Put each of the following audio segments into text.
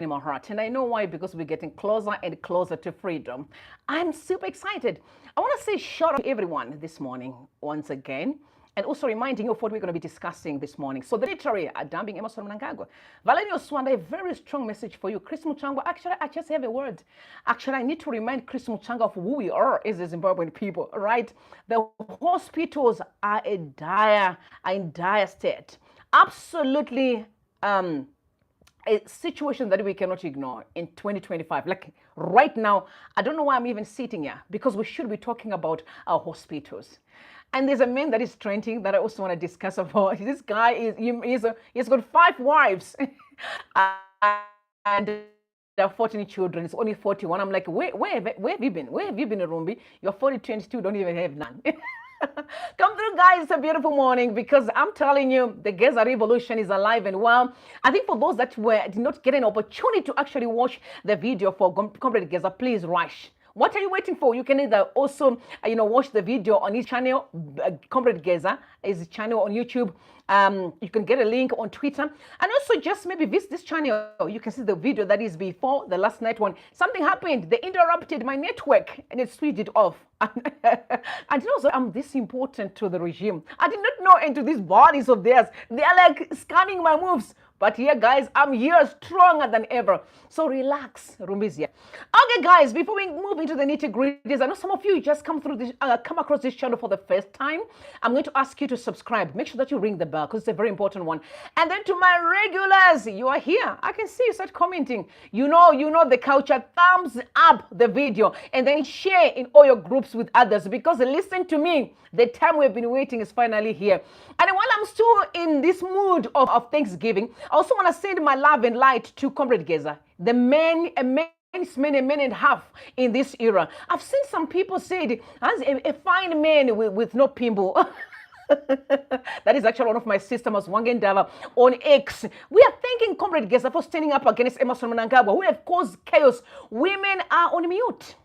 in my heart. And I know why, because we're getting closer and closer to freedom. I'm super excited. I want to say shout out to everyone this morning once again. And also reminding you of what we're going to be discussing this morning. So the literary dumping Emerson Mnangagwa. Valerio Swanda, a very strong message for you. Chris Muchangwa, actually, I just have a word. Actually, I need to remind Chris Muchangwa of who we are as a Zimbabwean people, right? The hospitals are in dire state. Absolutely a situation that we cannot ignore in 2025. Like right now, I don't know why I'm even sitting here, because we should be talking about our hospitals. And there's a man that is trending that I also want to discuss about. This guy he's got 5 wives and 14 children. It's only 41. I'm like, where have you been? Where have you been, Rumbi? You're 42 and still don't even have none. Come through, guys. It's a beautiful morning, because I'm telling you, the Gaza revolution is alive and well. I think for those that did not get an opportunity to actually watch the video for Comrade Gaza, please rush. What are you waiting for? You can either also, watch the video on his channel, Comrade Gaza, his channel on YouTube. You can get a link on Twitter. And also just maybe visit this channel. You can see the video that is before the last night one. Something happened. They interrupted my network and it switched it off. And also, I'm this important to the regime. I did not know into these bodies of theirs. They are like scanning my moves. But here, guys, I'm here stronger than ever. So relax, Rumbi's here. Okay, guys, before we move into the nitty-gritties, I know some of you just come across this channel for the first time. I'm going to ask you to subscribe. Make sure that you ring the bell, because it's a very important one. And then to my regulars, you are here. I can see you start commenting. You know the culture. Thumbs up the video and then share in all your groups with others, because listen to me, the time we've been waiting is finally here. And while I'm still in this mood of Thanksgiving, I also want to send my love and light to Comrade Gaza, the man and a half in this era. I've seen some people say as a fine man with no pimple. That is actually one of my sisters, Wangendava, on X. We are thanking Comrade Gaza for standing up against Emerson Mnangagwa, who have caused chaos. Women are on mute.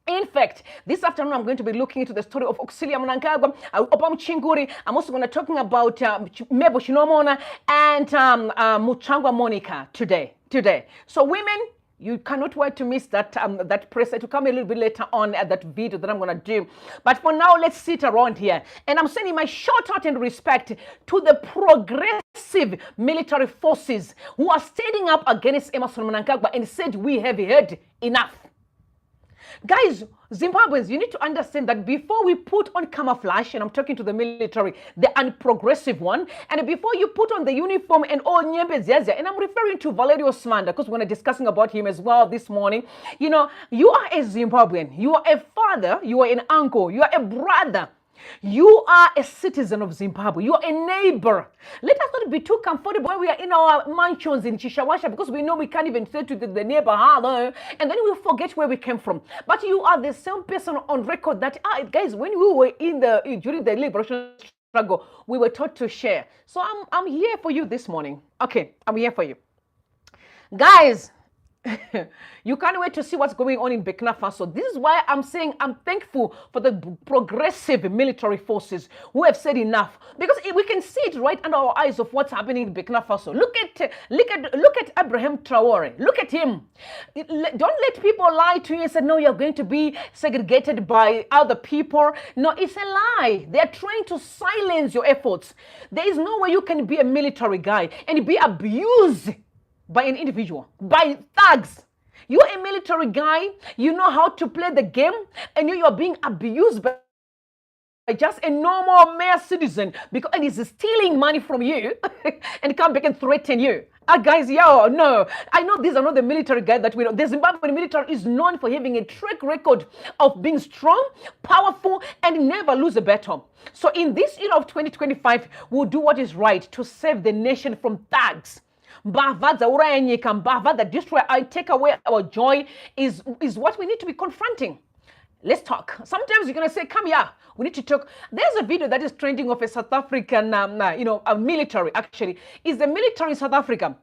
In fact, this afternoon, I'm going to be looking into the story of Auxilia Mnangagwa, Obam Chinguri. I'm also going to be talking about Mebo Shinomona and Muchangwa Monica today. So women, you cannot wait to miss that that press. It will come a little bit later on at that video that I'm going to do. But for now, let's sit around here. And I'm sending my shout out and respect to the progressive military forces who are standing up against Emerson Mnangagwa and said, we have heard enough. Guys, Zimbabweans, you need to understand that before we put on camouflage, and I'm talking to the military, the unprogressive one, and before you put on the uniform and all Nyembezia, and I'm referring to Valerio Swanda, because we're discussing about him as well this morning. You are a Zimbabwean, you are a father, you are an uncle, you are a brother. You are a citizen of Zimbabwe. You are a neighbor. Let us not be too comfortable when we are in our mansions in Chishawasha, because we know we can't even say to the neighbor, hello, and then we forget where we came from. But you are the same person on record that, guys, when we were during the liberation struggle, we were taught to share. So I'm here for you this morning. Okay, I'm here for you. Guys, you can't wait to see what's going on in Burkina Faso. This is why I'm saying I'm thankful for the progressive military forces who have said enough, because we can see it right under our eyes of what's happening in Burkina Faso. Look at Abraham Traore. Look at him. Don't let people lie to you and say, no, you're going to be segregated by other people. No, it's a lie. They're trying to silence your efforts. There is no way you can be a military guy and be abused by an individual, by thugs. You're a military guy, you know how to play the game, and you're being abused by just a normal mere citizen, because and he's stealing money from you and come back and threaten you. Guys, no. I know these are not the military guys that we know. The Zimbabwean military is known for having a track record of being strong, powerful, and never lose a battle. So in this era of 2025, we'll do what is right to save the nation from thugs. That destroy, I take away our joy is what we need to be confronting. Let's talk. Sometimes you're going to say, come here, we need to talk. There's a video that is trending of a South African, a military, actually. Is the military in South Africa.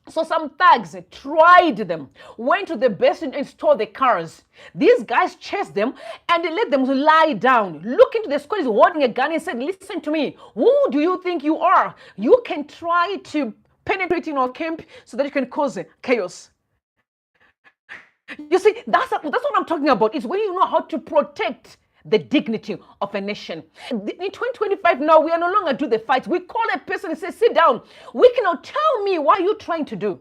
So some thugs tried them, went to the basement and stole the cars. These guys chased them and they let them lie down. Look into the squad, is holding a gun and said, listen to me. Who do you think you are? You can try to penetrating our camp so that you can cause chaos. You see, that's what I'm talking about. It's when you know how to protect the dignity of a nation. In 2025 now, we are no longer do the fight. We call a person and say, sit down. We cannot tell me what you're trying to do.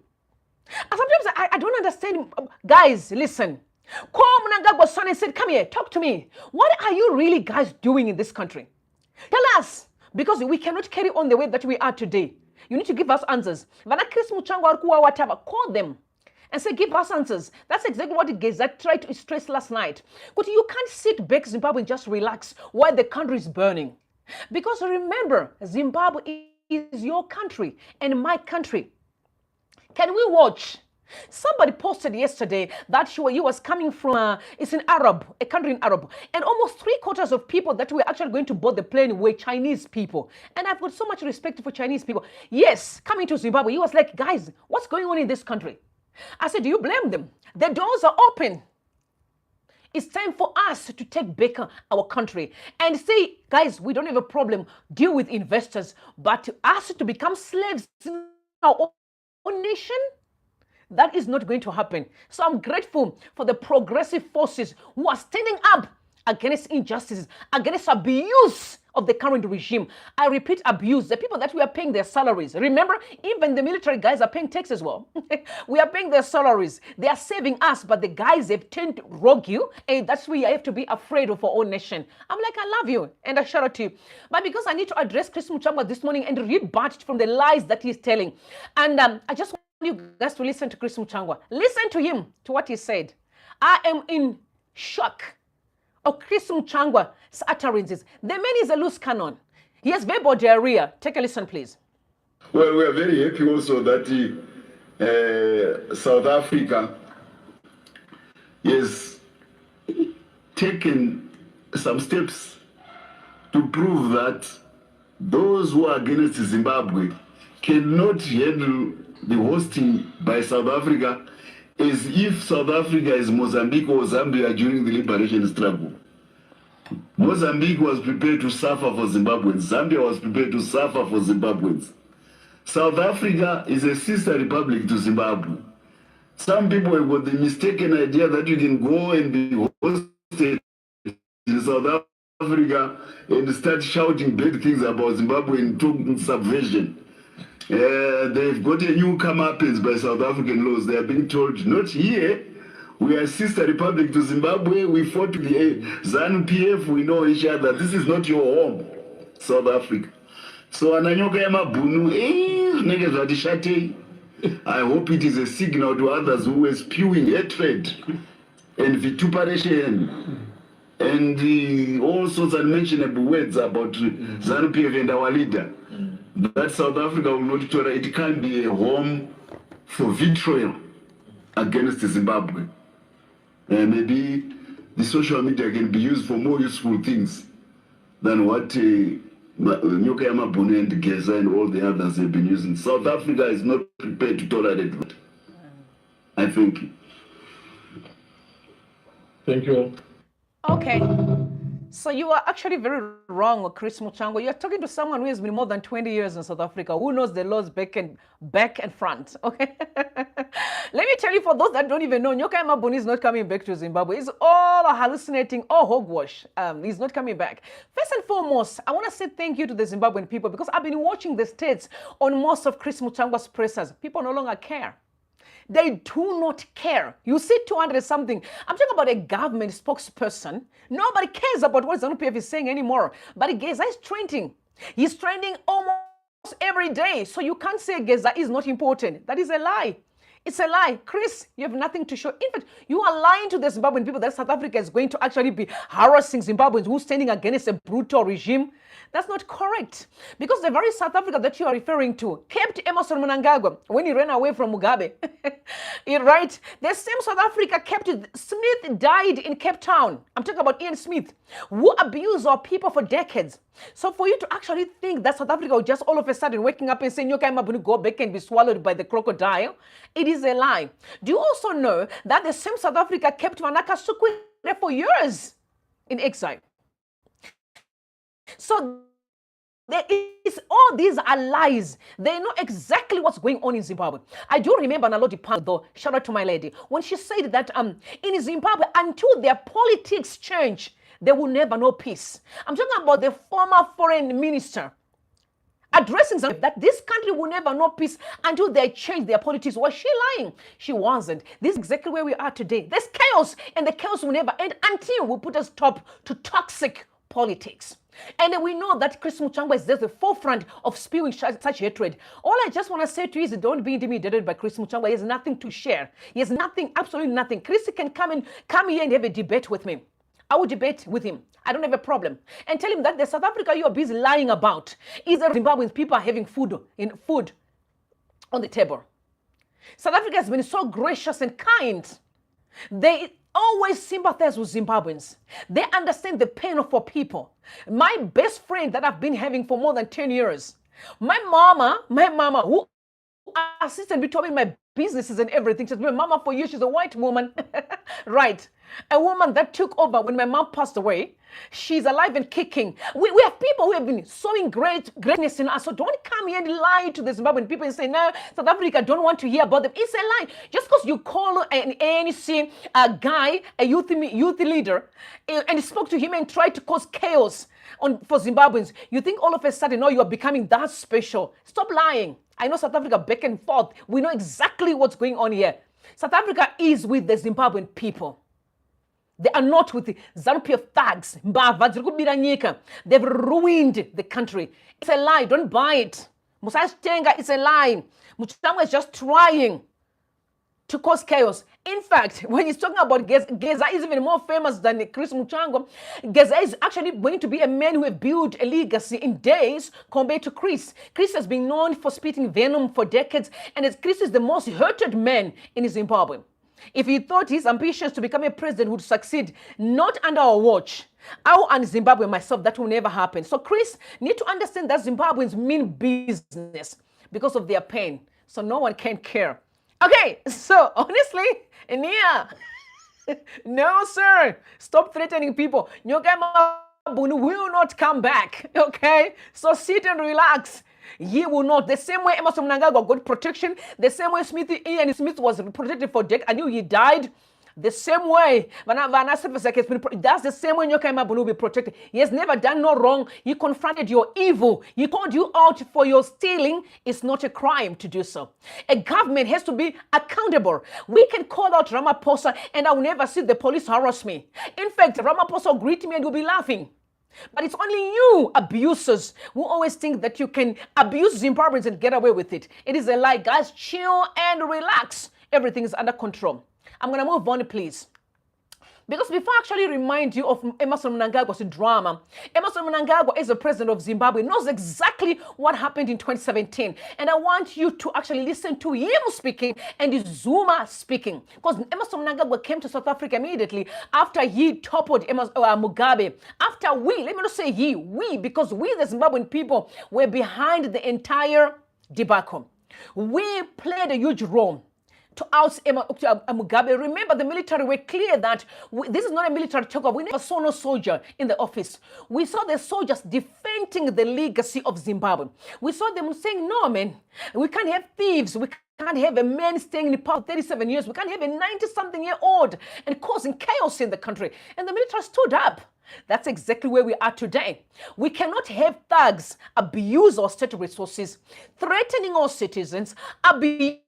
And sometimes I don't understand. Guys, listen. Call Mnangagwa's son and said, come here, talk to me. What are you really guys doing in this country? Tell us, because we cannot carry on the way that we are today. You need to give us answers. Whatever, call them and say, give us answers. That's exactly what the Gazette tried to stress last night. But you can't sit back Zimbabwe and just relax while the country is burning. Because remember, Zimbabwe is your country and my country. Can we watch? Somebody posted yesterday that he was coming from, it's in Arab, a country in Arab, and almost 3/4 of people that were actually going to board the plane were Chinese people. And I've got so much respect for Chinese people. Yes, coming to Zimbabwe, he was like, guys, what's going on in this country? I said, do you blame them? The doors are open. It's time for us to take back our country and say, guys, we don't have a problem, deal with investors, but us to become slaves in our own nation, that is not going to happen. So I'm grateful for the progressive forces who are standing up against injustices, against abuse of the current regime. I repeat, abuse. The people that we are paying their salaries. Remember, even the military guys are paying tax as well. We are paying their salaries. They are saving us, but the guys have turned rogue you, and that's why you have to be afraid of our own nation. I'm like, I love you, and I shout out to you. But because I need to address Chris Muchangwa this morning and rebut from the lies that he's telling, and I just want you guys to listen to Chris Muchangwa. Listen to him, to what he said. I am in shock of Chris Muchangwa's utterances. The man is a loose cannon. He has verbal diarrhea. Take a listen, please. Well, we are very happy also that South Africa has taken some steps to prove that those who are against Zimbabwe cannot handle the hosting by South Africa as if South Africa is Mozambique or Zambia during the liberation struggle. Mozambique was prepared to suffer for Zimbabweans. Zambia was prepared to suffer for Zimbabweans. South Africa is a sister republic to Zimbabwe. Some people have got the mistaken idea that you can go and be hosted in South Africa and start shouting bad things about Zimbabwe and talking subversion. They've got a new comeuppance by South African laws. They are being told, not here. We are sister republic to Zimbabwe. We fought with the ZANU-PF. We know each other. This is not your home, South Africa. So, ananyoka yamabhunu, niggas vadishate. I hope it is a signal to others who are spewing hatred and vituperation and all sorts of unmentionable words about ZANU-PF and our leader. That South Africa will not tolerate. It can't be a home for vitriol against Zimbabwe. Maybe the social media can be used for more useful things than what Nyoka Yamabune and Geza and all the others have been using. South Africa is not prepared to tolerate that. I thank you. Thank you. Okay. So you are actually very wrong, Chris Muchangwa. You're talking to someone who has been more than 20 years in South Africa, who knows the laws back and front. Okay. Let me tell you, for those that don't even know, Nyoka Yamabuni is not coming back to Zimbabwe. It's all hallucinating, all hogwash. He's not coming back. First and foremost, I want to say thank you to the Zimbabwean people, because I've been watching the states on most of Chris Muchangwa's pressers. People no longer care. They do not care. You see 200 something. I'm talking about a government spokesperson. Nobody cares about what zanu-pf is saying anymore. But Geza is trending. He's trending almost every day. So you can't say Geza is not important. That is a lie. It's a lie. Chris, you have nothing to show. In fact, you are lying to the Zimbabwean people that South Africa is going to actually be harassing Zimbabweans who are standing against a brutal regime. That's not correct. Because the very South Africa that you are referring to kept Emerson Mnangagwa when he ran away from Mugabe. Right? The same South Africa kept Smith died in Cape Town. I'm talking about Ian Smith, who abused our people for decades. So for you to actually think that South Africa will just all of a sudden waking up and saying, "Okay, I'm going to go back and be swallowed by the crocodile," it is a lie. Do you also know that the same South Africa kept Manaka Sukwe for years in exile? So All these are lies. They know exactly what's going on in Zimbabwe. I do remember Nalodi Pan, though, shout out to my lady, when she said that in Zimbabwe, until their politics change, they will never know peace. I'm talking about the former foreign minister addressing that this country will never know peace until they change their politics. Was she lying? She wasn't. This is exactly where we are today. There's chaos, and the chaos will never end until we put a stop to toxic politics. And then we know that Chris Muchangwa is at the forefront of spewing such hatred. All I just want to say to you is don't be intimidated by Chris Muchangwa. He has nothing to share. He has nothing, absolutely nothing. Chris can come here and have a debate with me. I will debate with him. I don't have a problem. And tell him that the South Africa you are busy lying about is that Zimbabwean people are having food on the table. South Africa has been so gracious and kind. They always sympathize with Zimbabweans. They understand the pain for people. My best friend that I've been having for more than 10 years, my mama, who assisted me to open my businesses and everything. She's been a mama for years. She's a white woman. Right. A woman that took over when my mom passed away. She's alive and kicking. We have people who have been sowing greatness in us. So don't come here and lie to the Zimbabwean people and say, no, South Africa don't want to hear about them. It's a lie. Just because you call an ANC guy, a youth leader, and spoke to him and tried to cause chaos for Zimbabweans, you think all of a sudden, no, you are becoming that special. Stop lying. I know South Africa back and forth. We know exactly what's going on here. South Africa is with the Zimbabwean people. They are not with the zanu-pf thugs. They've ruined the country. It's a lie. Don't buy it. Musashtenga, it's a lie. Muchangwa is just trying to cause chaos. In fact, when he's talking about Geza is even more famous than Chris Muchangwa. Geza is actually going to be a man who has built a legacy in days compared to Chris. Chris has been known for spitting venom for decades, and Chris is the most hated man in Zimbabwe. If he thought his ambitions to become a president would succeed, not under our watch, I and Zimbabwe myself, that will never happen. So Chris need to understand that Zimbabweans mean business because of their pain. So no one can care. Okay, so honestly, Nia, no sir, stop threatening people. Nyokama Bunu will not come back. Okay, so sit and relax. He will not. The same way Emerson Mnangagwa got protection, the same way Ian Smith was protected for decades. I knew he died. The same way, that's the same way Nyokama Bunu will be protected. He has never done no wrong. He confronted your evil. He called you out for your stealing. It's not a crime to do so. A government has to be accountable. We can call out Ramaphosa and I will never see the police harass me. In fact, Ramaphosa will greet me and will be laughing. But it's only you abusers who always think that you can abuse Zimbabweans and get away with it. It is a lie. Guys, chill and relax. Everything is under control. I'm going to move on, please. Because before I actually remind you of Emerson Mnangagwa's drama, Emerson Mnangagwa is the president of Zimbabwe, knows exactly what happened in 2017. And I want you to actually listen to him speaking and Zuma speaking. Because Emerson Mnangagwa came to South Africa immediately after he toppled Mugabe. After let me not say we, because we, the Zimbabwean people, were behind the entire debacle. We played a huge role to oust Mugabe. Remember, the military were clear that this is not a military takeover. We never saw no soldier in the office. We saw the soldiers defending the legacy of Zimbabwe. We saw them saying, no, man, we can't have thieves. We can't have a man staying in power 37 years. We can't have a 90-something-year-old and causing chaos in the country. And the military stood up. That's exactly where we are today. We cannot have thugs abuse our state resources, threatening our citizens, abuse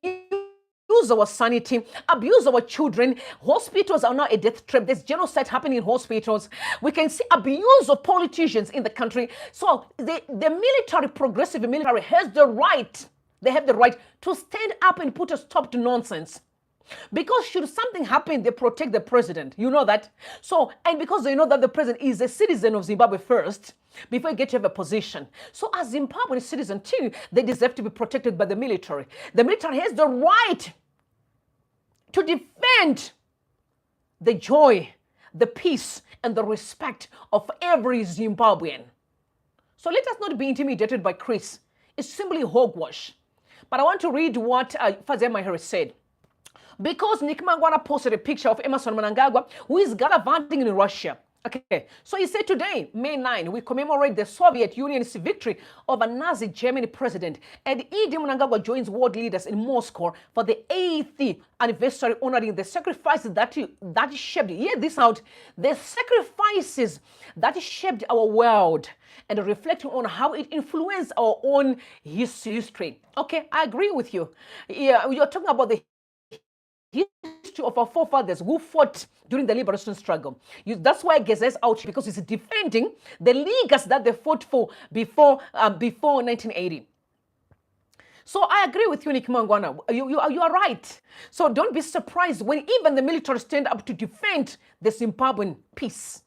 our sanity, abuse our children. Hospitals are now a death trap. There's genocide happening in hospitals. We can see abuse of politicians in the country. So the military, progressive military, has the right. They have the right to stand up and put a stop to nonsense. Because should something happen, they protect the president. You know that. So, and because they know that the president is a citizen of Zimbabwe first, before you get to have a position. So as Zimbabwean citizen too, they deserve to be protected by the military. The military has the right to defend the joy, the peace, and the respect of every Zimbabwean. So let us not be intimidated by Chris. It's simply hogwash. But I want to read what Fazema Harris said. Because Nick Mangwana posted a picture of Emerson Mnangagwa, who is gallivanting in Russia. Okay, so he said today, May 9, we commemorate the Soviet Union's victory over Nazi Germany president. And Mnangagwa joins world leaders in Moscow for the 8th anniversary, honoring the sacrifices that shaped, hear this out, the sacrifices that shaped our world and reflecting on how it influenced our own history. Okay, I agree with you. Yeah, you're talking about the history of our forefathers who fought during the liberation struggle. That's why Gezes out, because it's defending the leaguers that they fought for before 1980. So I agree with you, Nick Mangwana. You are right. So don't be surprised when even the military stand up to defend the Zimbabwean peace.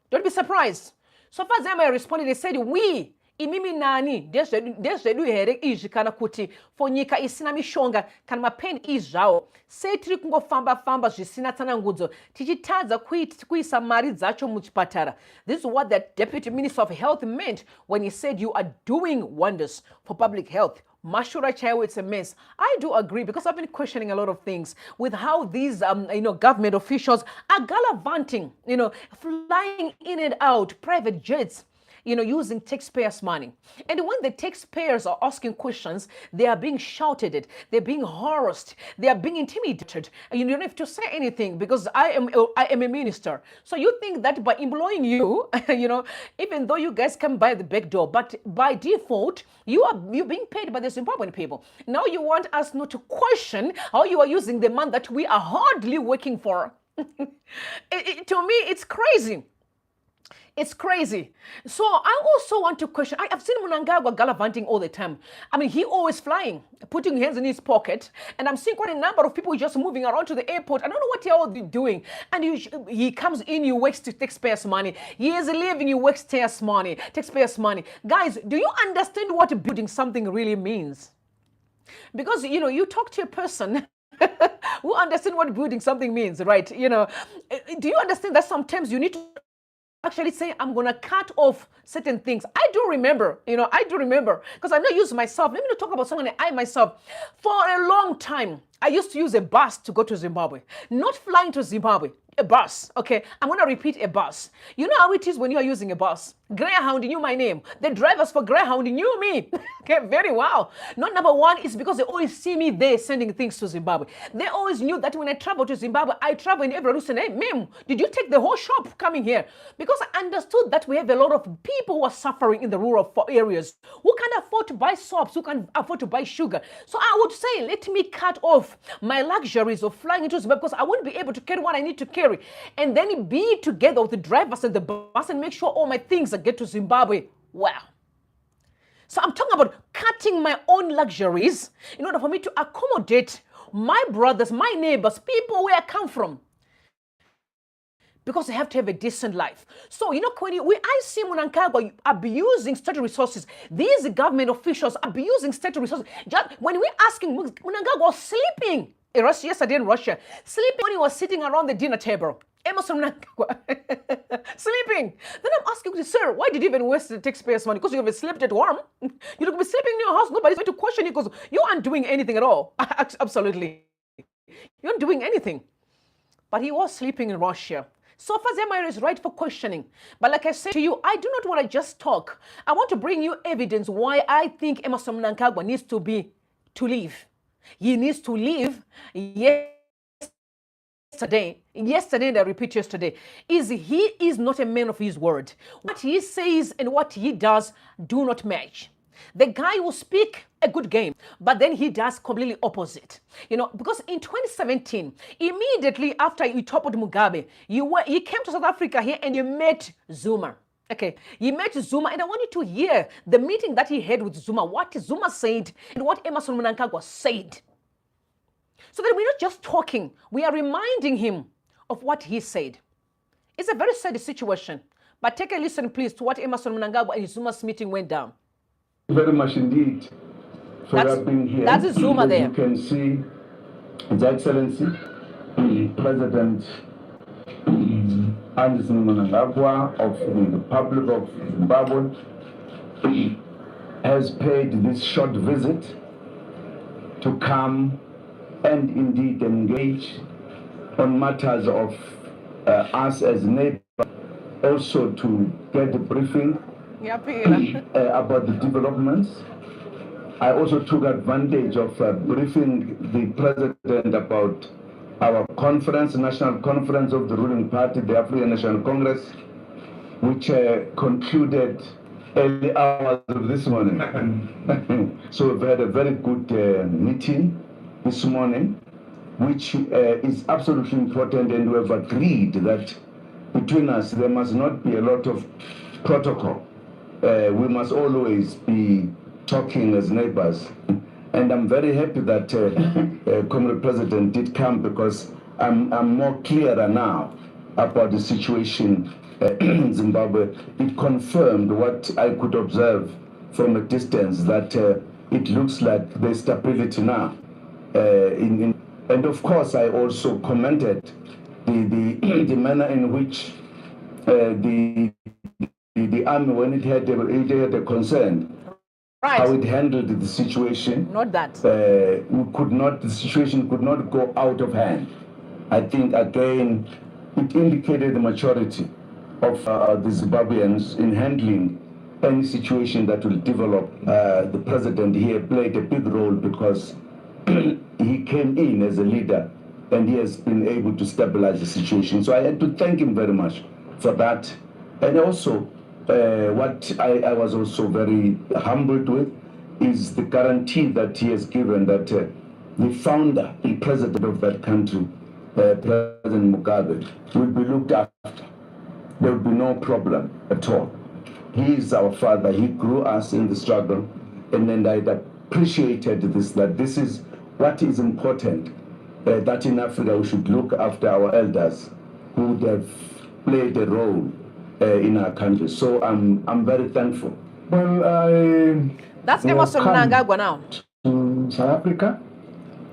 Don't be surprised. So far as I responded, they said, we imimi nani desvedu here izvi kana kuti for nyika isina mishonga kana mapeni izvawo sei tiri kungofamba zvisina tsanangudzo tichitadza kuisa mari dzacho muchipatara. This is what the Deputy Minister of Health meant when he said you are doing wonders for public health. Mashura Chaiwo, it's a mess. I do agree, because I've been questioning a lot of things with how these government officials are gallivanting, flying in and out, private jets, using taxpayers' money. And when the taxpayers are asking questions, they are being shouted at, they're being harassed, they are being intimidated. And you don't have to say anything because I am a minister. So you think that by employing you, even though you guys come by the back door, but by default, you're being paid by the Zimbabwean people. Now you want us not to question how you are using the money that we are hardly working for. To me, it's crazy. It's crazy. So I also want to question, I've seen Mnangagwa gallivanting all the time. I mean, he always flying, putting hands in his pocket. And I'm seeing quite a number of people just moving around to the airport. I don't know what they're all doing. And he comes in, you waste taxpayers' money. He is leaving, you waste taxpayers' money. Guys, do you understand what building something really means? Because, you talk to a person who understands what building something means, right? Do you understand that sometimes you need to actually say, I'm going to cut off certain things? I do remember, because I know use myself. Let me talk about someone I myself. For a long time, I used to use a bus to go to Zimbabwe. Not flying to Zimbabwe, a bus, okay? I'm going to repeat, a bus. You know how it is when you are using a bus. Greyhound knew my name. The drivers for Greyhound knew me. Okay, very well. Not number one is because they always see me there sending things to Zimbabwe. They always knew that when I travel to Zimbabwe, I travel in every said, hey, ma'am, did you take the whole shop coming here? Because I understood that we have a lot of people who are suffering in the rural areas, who can afford to buy soaps, who can afford to buy sugar. So I would say, let me cut off my luxuries of flying into Zimbabwe, because I won't be able to carry what I need to carry. And then be together with the drivers and the bus and make sure all my things get to Zimbabwe. Wow. So I'm talking about cutting my own luxuries in order for me to accommodate my brothers, my neighbors, people where I come from. Because they have to have a decent life. So, when I see Mnangagwa abusing state resources, these government officials abusing state resources. Just when we're asking, Mnangagwa was sleeping yesterday in Russia, sleeping when he was sitting around the dinner table. Emerson Mnangagwa sleeping. Then I'm asking, sir, why did you even waste the taxpayers' money? Because you have slept at home. You could be sleeping in your house. Nobody's going to question you because you aren't doing anything at all. Absolutely. You aren't doing anything. But he was sleeping in Russia. So Fazema is right for questioning. But like I said to you, I do not want to just talk. I want to bring you evidence why I think Emerson Mnangagwa needs to leave. He needs to leave. Yesterday, and I repeat yesterday, he is not a man of his word. What he says and what he does do not match. The guy will speak a good game, but then he does completely opposite. Because in 2017, immediately after he toppled Mugabe, he came to South Africa here and he met Zuma. Okay, he met Zuma, and I want you to hear the meeting that he had with Zuma, what Zuma said and what Emerson Mnangagwa said. So that we're not just talking, we are reminding him of what he said. It's a very sad situation, but take a listen, please, to what Emerson Mnangagwa and Zuma's meeting went down. Very much indeed for being here. That's Zuma there. You can see His Excellency, President Anderson Mnangagwa of the Republic of Zimbabwe has paid this short visit to come and indeed engage on matters of us as neighbors also to get a briefing about the developments. I also took advantage of briefing the president about our conference, national conference of the ruling party, the African National Congress, which concluded early hours of this morning. So we've had a very good meeting this morning, which is absolutely important, and we have agreed that between us there must not be a lot of protocol. We must always be talking as neighbors. And I'm very happy that Comrade President did come, because I'm more clearer now about the situation in Zimbabwe. It confirmed what I could observe from a distance, that it looks like there's stability now. And of course, I also commented the manner in which the army, when it had a concern, how it handled the situation. Not that. The situation could not go out of hand. I think, again, it indicated the maturity of the Zimbabweans in handling any situation that will develop. The president here played a big role, because he came in as a leader and he has been able to stabilize the situation. So I had to thank him very much for that. And also, what I was also very humbled with is the guarantee that he has given that the founder and president of that country, President Mugabe, will be looked after. There will be no problem at all. He is our father. He grew us in the struggle, and then I appreciated this, that this is what is important, that in Africa we should look after our elders who would have played a role in our country. So I'm very thankful. Well, that's Emerson Mnangagwa now to South Africa,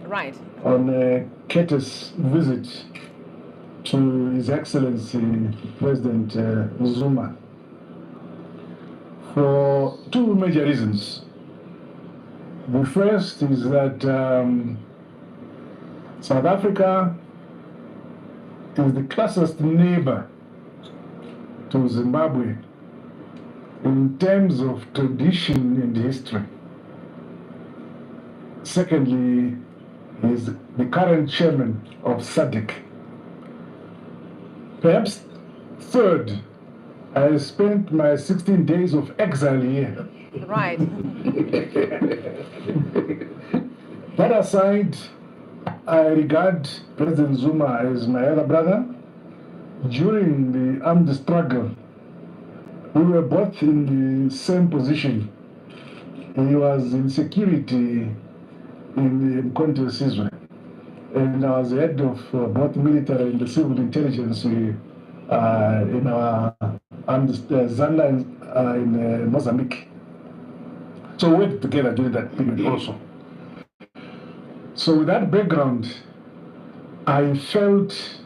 right, on a courteous visit to His Excellency President Zuma, for two major reasons. The first is that South Africa is the closest neighbor to Zimbabwe in terms of tradition and history. Secondly, he is the current chairman of SADC. Perhaps third, I spent my 16 days of exile here. right. That aside, I regard President Zuma as my elder brother. During the armed struggle, we were both in the same position. He was in security in the Mkonto Sizwe, and I was head of both military and civil intelligence in our Zanda in Mozambique. So we worked together during that period also. So with that background, I felt,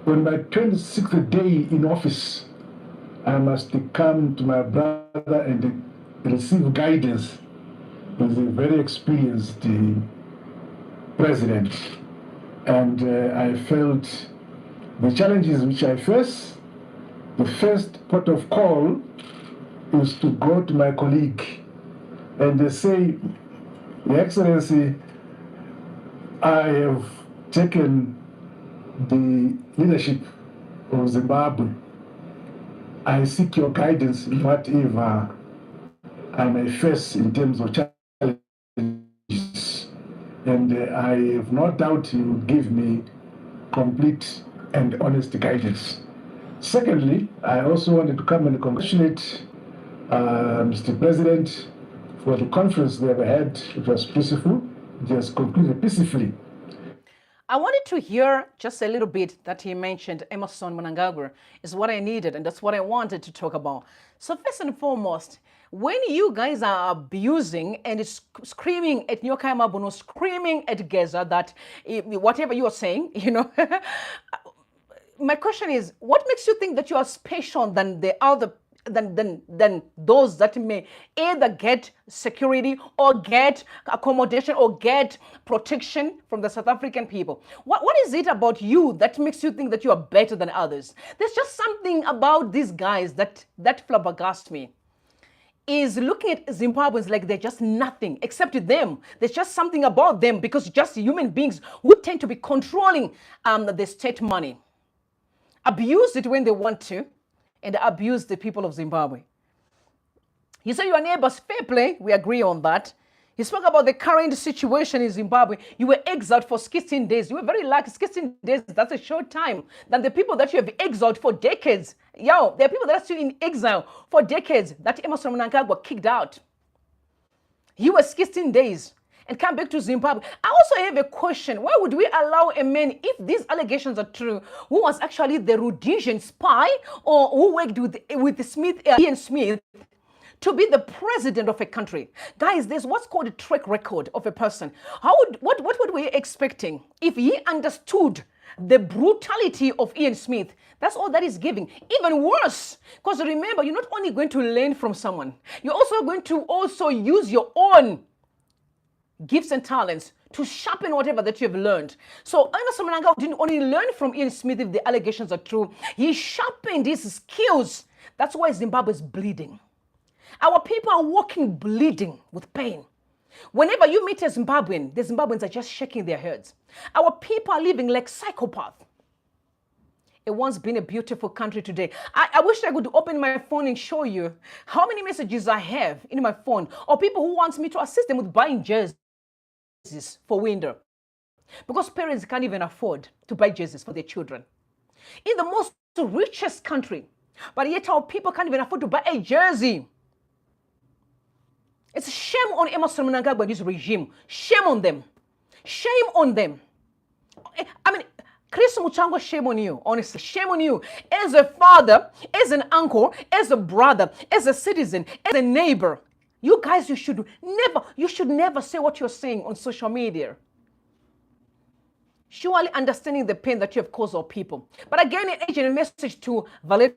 on my 26th day in office, I must come to my brother and receive guidance. He's a very experienced president. And I felt the challenges which I face, the first port of call is to go to my colleague and they say, Your Excellency, I have taken the leadership of Zimbabwe. I seek your guidance in whatever I may face in terms of challenges. And I have no doubt you will give me complete and honest guidance. Secondly, I also wanted to come and congratulate Mr. President for the conference they have had. It was peaceful. It has concluded peacefully. I wanted to hear just a little bit that he mentioned Emerson Mnangagwa is what I needed, and that's what I wanted to talk about. So first and foremost, when you guys are abusing and screaming at Nyoka Mabuno, screaming at Geza that whatever you are saying, you know, my question is, what makes you think that you are special than the other than those that may either get security or get accommodation or get protection from the South African people. What is it about you that makes you think that you are better than others? There's just something about these guys that flabbergasts me. Is looking at Zimbabweans like they're just nothing except them. There's just something about them because just human beings who tend to be controlling the state money. Abuse it when they want to and abuse the people of Zimbabwe. You say your neighbors fair play. We agree on that. He spoke about the current situation in Zimbabwe. You were exiled for 16 days. You were very lucky. 16 days, that's a short time than the people that you have exiled for decades. Yo, there are people that are still in exile for decades that Emerson Mnangagwa kicked out. You were 16 days and come back to Zimbabwe. I also have a question. Why would we allow a man, if these allegations are true, who was actually the Rhodesian spy or who worked with Smith, Ian Smith, to be the president of a country? Guys, there's what's called a track record of a person. What would we expecting if he understood the brutality of Ian Smith? That's all that is giving. Even worse, because remember, you're not only going to learn from someone, you're also going to use your own gifts and talents to sharpen whatever that you've learned. So Emerson Mnangagwa didn't only learn from Ian Smith if the allegations are true, he sharpened his skills. That's why Zimbabwe is bleeding. Our people are walking bleeding with pain. Whenever you meet a Zimbabwean, the Zimbabweans are just shaking their heads. Our people are living like psychopaths. It once been a beautiful country today. I wish I could open my phone and show you how many messages I have in my phone, or people who want me to assist them with buying jerseys for winter. Because parents can't even afford to buy jerseys for their children. In the most richest country, but yet our people can't even afford to buy a jersey. It's a shame on Emerson Mnangagwa and his regime. Shame on them. Shame on them. I mean, Chris Muchangwa, shame on you, honestly. Shame on you. As a father, as an uncle, as a brother, as a citizen, as a neighbor. You guys, you should never say what you're saying on social media. Surely understanding the pain that you have caused our people. But again, an agent message to Valerio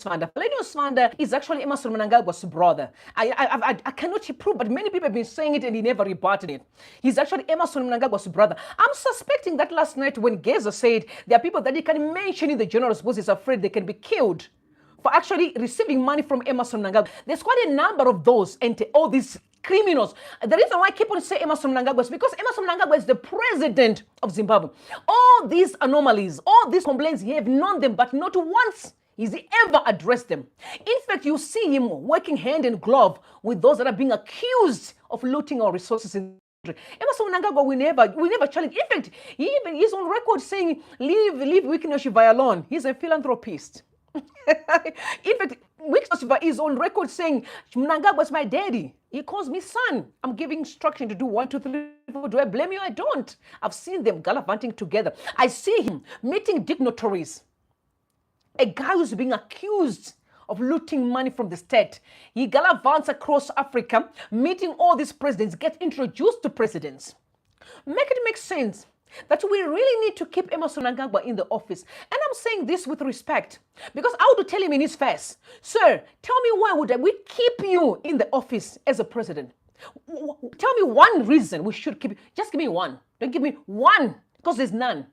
Sibanda. Valerio Sibanda is actually Emerson Mnangagwa's brother. I cannot prove, but many people have been saying it and he never rebutted it. He's actually Emerson Mnangagwa's brother. I'm suspecting that last night when Geza said there are people that he can mention in the general because he's afraid they can be killed for actually receiving money from Emerson Mnangagwa. There's quite a number of those and all these criminals. The reason why I keep on saying Emerson Mnangagwa is because Emerson Mnangagwa is the president of Zimbabwe. All these anomalies, all these complaints, he have known them, but not once has he ever addressed them. In fact, you see him working hand in glove with those that are being accused of looting our resources in the country. Emerson Mnangagwa, we never challenge. In fact, he even is on record saying, leave Wikinoshiva alone. He's a philanthropist. In fact, Wikinoshiva is on record saying, Mnangagwa is my daddy. He calls me son. I'm giving instruction to do 1, 2, 3, 4. Do I blame you? I don't. I've seen them gallivanting together. I see him meeting dignitaries. A guy who's being accused of looting money from the state. He gallivants across Africa, meeting all these presidents, get introduced to presidents. Make it make sense that we really need to keep Emerson Mnangagwa in the office. And I'm saying this with respect, because I would tell him in his face, sir, tell me why would we keep you in the office as a president? Tell me one reason we should keep you. Just give me one. Don't give me one, because there's none.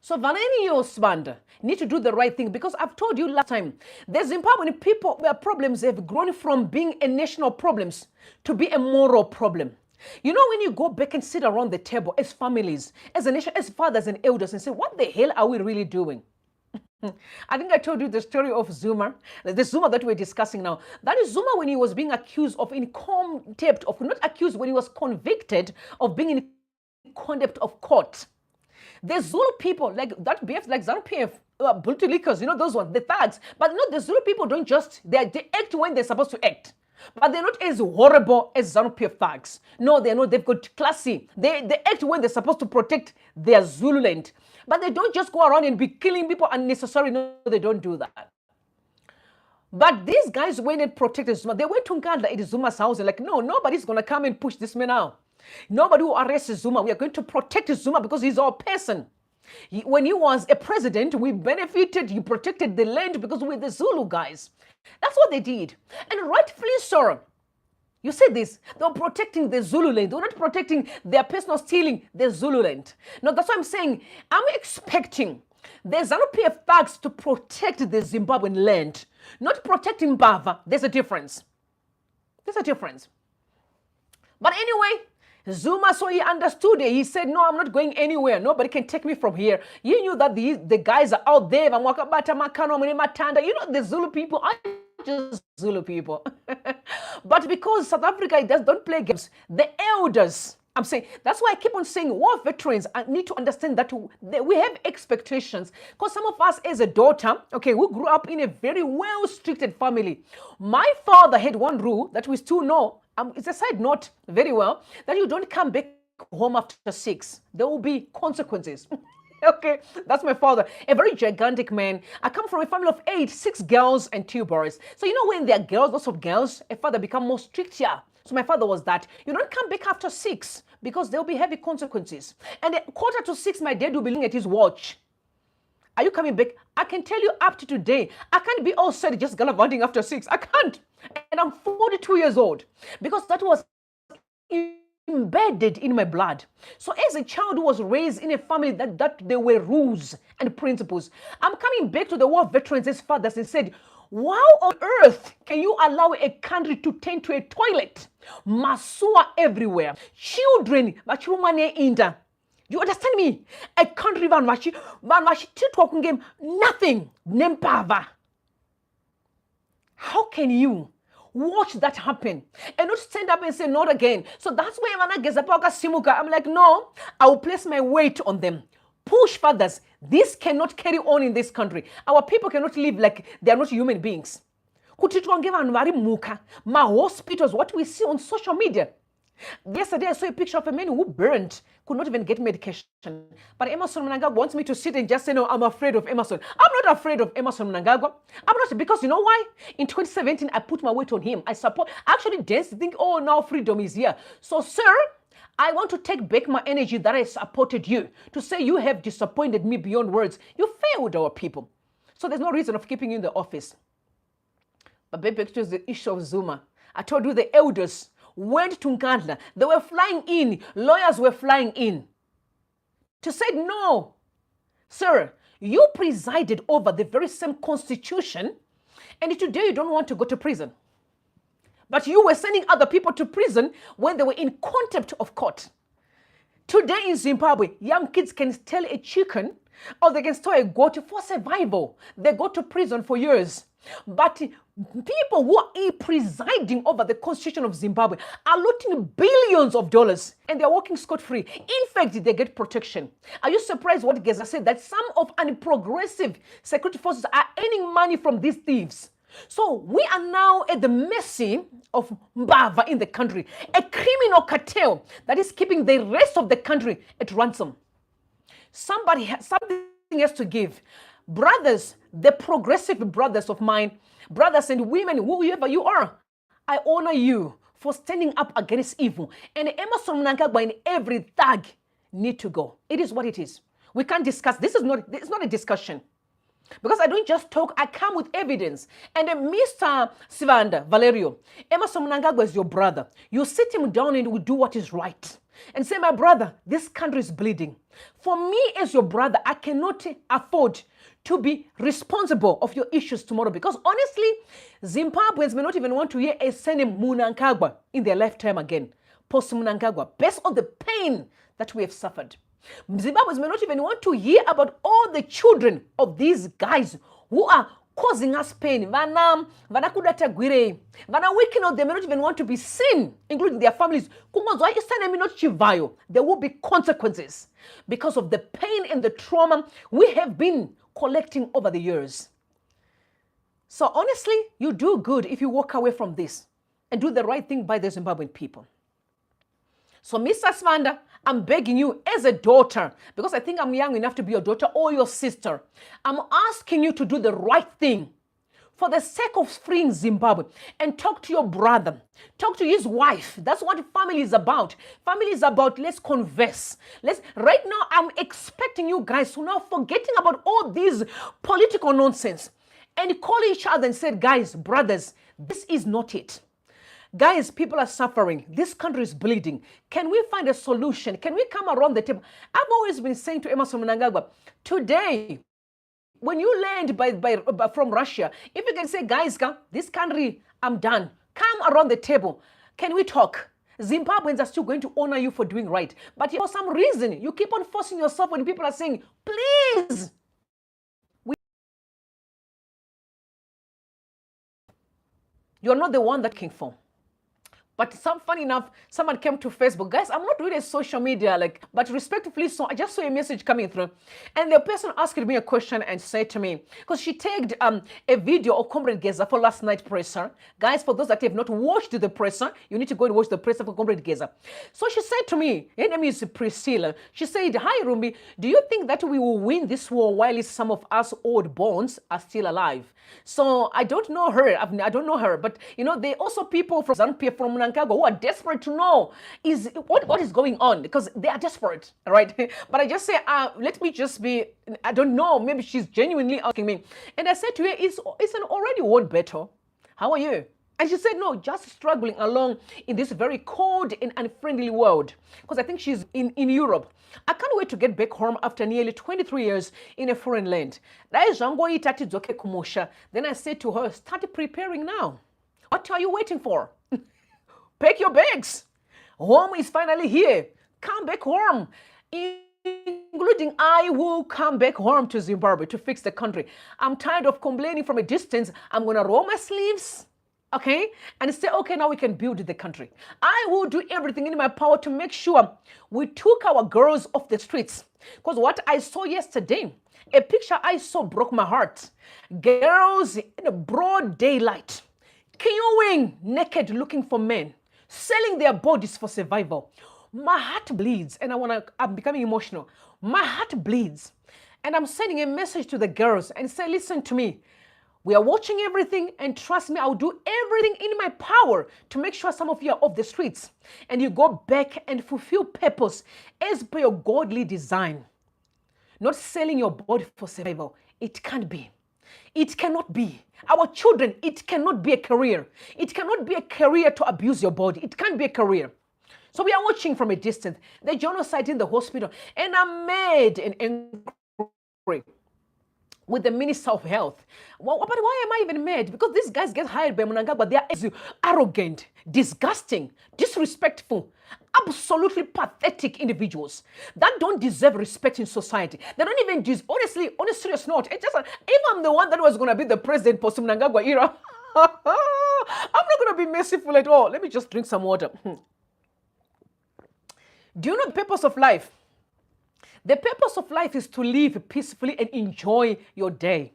So Valerio Sibanda need to do the right thing, because I've told you last time, the Zimbabwean people, their problems have grown from being a national problems to be a moral problem. You know, when you go back and sit around the table as families, as a nation, as fathers and elders and say, what the hell are we really doing? I think I told you the story of Zuma, the Zuma that we're discussing now. That is Zuma when he was being accused of in contempt of, not accused, when he was convicted of being in contempt of court. The Zulu people, like that behaves like zanu-pf, Bultulikas, you know, those ones, the thugs. But no, the Zulu people don't just, they act when they're supposed to act. But they're not as horrible as zanu-pf thugs. No, they're not. They've got classy. They act when they're supposed to protect their Zululand. But they don't just go around and be killing people unnecessarily. No, they don't do that. But these guys went and protected Zuma. They went to Nkandla at Zuma's house and like, no, nobody's going to come and push this man out. Nobody will arrest Zuma. We are going to protect Zuma because he's our person. When he was a president, we benefited, he protected the land because we're the Zulu guys. That's what they did. And rightfully so. You said this, they were protecting the Zulu land. They were not protecting their personal stealing the Zulu land. No, that's what I'm saying. I'm expecting the zanu-pf thugs to protect the Zimbabwean land, not protecting Mbava. There's a difference. There's a difference. But anyway, Zuma, so he understood it. He said, no, I'm not going anywhere. Nobody can take me from here. You knew that the guys are out there. You know, the Zulu people are just Zulu people. But because South Africa don't play games, the elders, I'm saying, that's why I keep on saying war veterans need to understand that we have expectations. Because some of us as a daughter, okay, we grew up in a very well-restricted family. My father had one rule that we still know, it's a side note very well, that you don't come back home after 6. There will be consequences. Okay, that's my father, a very gigantic man. I come from a family of 8, 6 girls and 2 boys. So you know when there are girls, lots of girls, a father become more strict here. So my father was that. You don't come back after 6 because there will be heavy consequences. And at 5:45, my dad will be looking at his watch. Are you coming back? I can tell you up to today, I can't be all said just gallivanting after 6. I can't. And I'm 42 years old because that was embedded in my blood. So as a child who was raised in a family that there were rules and principles, I'm coming back to the war veterans as fathers and said, how on earth can you allow a country to turn to a toilet? Masua everywhere. Children, you understand me? A country talking game, nothing. Nempava. How can you watch that happen and not stand up and say not again? So that's why I'm like, no, I will place my weight on them. Push fathers. This cannot carry on in this country. Our people cannot live like they are not human beings. My hospitals, what we see on social media. Yesterday I saw a picture of a man who burned, could not even get medication. But Emerson Mnangagwa wants me to sit and just say, no, I'm afraid of Emerson. I'm not afraid of Emerson Mnangagwa. I'm not, because you know why? In 2017, I put my weight on him. I actually danced, think, oh, now freedom is here. So, sir, I want to take back my energy that I supported you, to say you have disappointed me beyond words. You failed our people. So there's no reason of keeping you in the office. But back to the issue of Zuma. I told you the elders went to Nkandla. They were flying in. Lawyers were flying in to say, no, sir, you presided over the very same constitution, and today you don't want to go to prison. But you were sending other people to prison when they were in contempt of court. Today in Zimbabwe, young kids can steal a chicken or they can steal a goat for survival. They go to prison for years. But people who are presiding over the constitution of Zimbabwe are looting billions of dollars and they're walking scot-free. In fact, they get protection. Are you surprised what Geza said? That some of progressive security forces are earning money from these thieves. So we are now at the mercy of Mbava in the country, a criminal cartel that is keeping the rest of the country at ransom. Something has to give. Brothers, the progressive brothers of mine, brothers and women, whoever you are, I honor you for standing up against evil. And Emerson Mnangagwa and every thug need to go. It is what it is. We can't discuss. It's not a discussion. Because I don't just talk, I come with evidence. And Mr. Sibanda, Valerio, Emerson Mnangagwa is your brother. You sit him down and we do what is right. And say, my brother, this country is bleeding. For me as your brother, I cannot afford to be responsible of your issues tomorrow. Because honestly, Zimbabweans may not even want to hear a surname Mnangagwa in their lifetime again. Post Mnangagwa, based on the pain that we have suffered. Zimbabweans may not even want to hear about all the children of these guys who are causing us pain. Vana wicked, they may not even want to be seen, including their families. There will be consequences because of the pain and the trauma we have been collecting over the years. So honestly, you do good if you walk away from this and do the right thing by the Zimbabwean people. So Mr. Sibanda, I'm begging you as a daughter, because I think I'm young enough to be your daughter or your sister, I'm asking you to do the right thing for the sake of freeing Zimbabwe, and talk to your brother, talk to his wife. That's what family is about. Family is about, let's converse. Right now, I'm expecting you guys to now forgetting about all these political nonsense and call each other and say, guys, brothers, this is not it. Guys, people are suffering. This country is bleeding. Can we find a solution? Can we come around the table? I've always been saying to Emerson Mnangagwa, today, when you land from Russia, if you can say, guys, this country, I'm done. Come around the table. Can we talk? Zimbabweans are still going to honor you for doing right. But for some reason, you keep on forcing yourself when people are saying, please. You're not the one that came for. But funny enough, someone came to Facebook. Guys, I'm not really a social media, but respectfully, so I just saw a message coming through. And the person asked me a question and said to me, because she tagged a video of Comrade Geza for last night's presser. Guys, for those that have not watched the presser, you need to go and watch the presser for Comrade Geza. So she said to me, her name is Priscilla. She said, hi, Rumbi, do you think that we will win this war while some of us old bones are still alive? So I don't know her. I don't know her. But, there are also people from zanu-pf, from Mnangagwa, who are desperate to know what is going on, because they are desperate, right? But I just say, let me just be, I don't know, maybe she's genuinely asking me. And I said to her, it's an already won battle. How are you? And she said, no, just struggling along in this very cold and unfriendly world. Because I think she's in Europe. I can't wait to get back home after nearly 23 years in a foreign land. Then I said to her, start preparing now. What are you waiting for? Pack your bags. Home is finally here. Come back home. Including I will come back home to Zimbabwe to fix the country. I'm tired of complaining from a distance. I'm going to roll my sleeves, okay, and say, okay, now we can build the country. I will do everything in my power to make sure we took our girls off the streets. Because what I saw yesterday, a picture I saw broke my heart. Girls in the broad daylight, queuing naked looking for men, selling their bodies for survival. My heart bleeds, and I'm becoming emotional. My heart bleeds, and I'm sending a message to the girls and say, listen to me. We are watching everything, and trust me, I'll do everything in my power to make sure some of you are off the streets and you go back and fulfill purpose as per your godly design. Not selling your body for survival. It can't be. It cannot be. Our children, it cannot be a career. It cannot be a career to abuse your body. It can't be a career. So we are watching from a distance the genocide in the hospital, and I'm mad and angry with the Minister of Health. Well, but why am I even mad? Because these guys get hired by Mnangagwa. They are arrogant, disgusting, disrespectful, absolutely pathetic individuals that don't deserve respect in society. They don't even deserve, honestly, on a serious note, it's just, if I'm the one that was going to be the president post Mnangagwa era, I'm not going to be merciful at all. Let me just drink some water. Do you know the purpose of life? The purpose of life is to live peacefully and enjoy your day.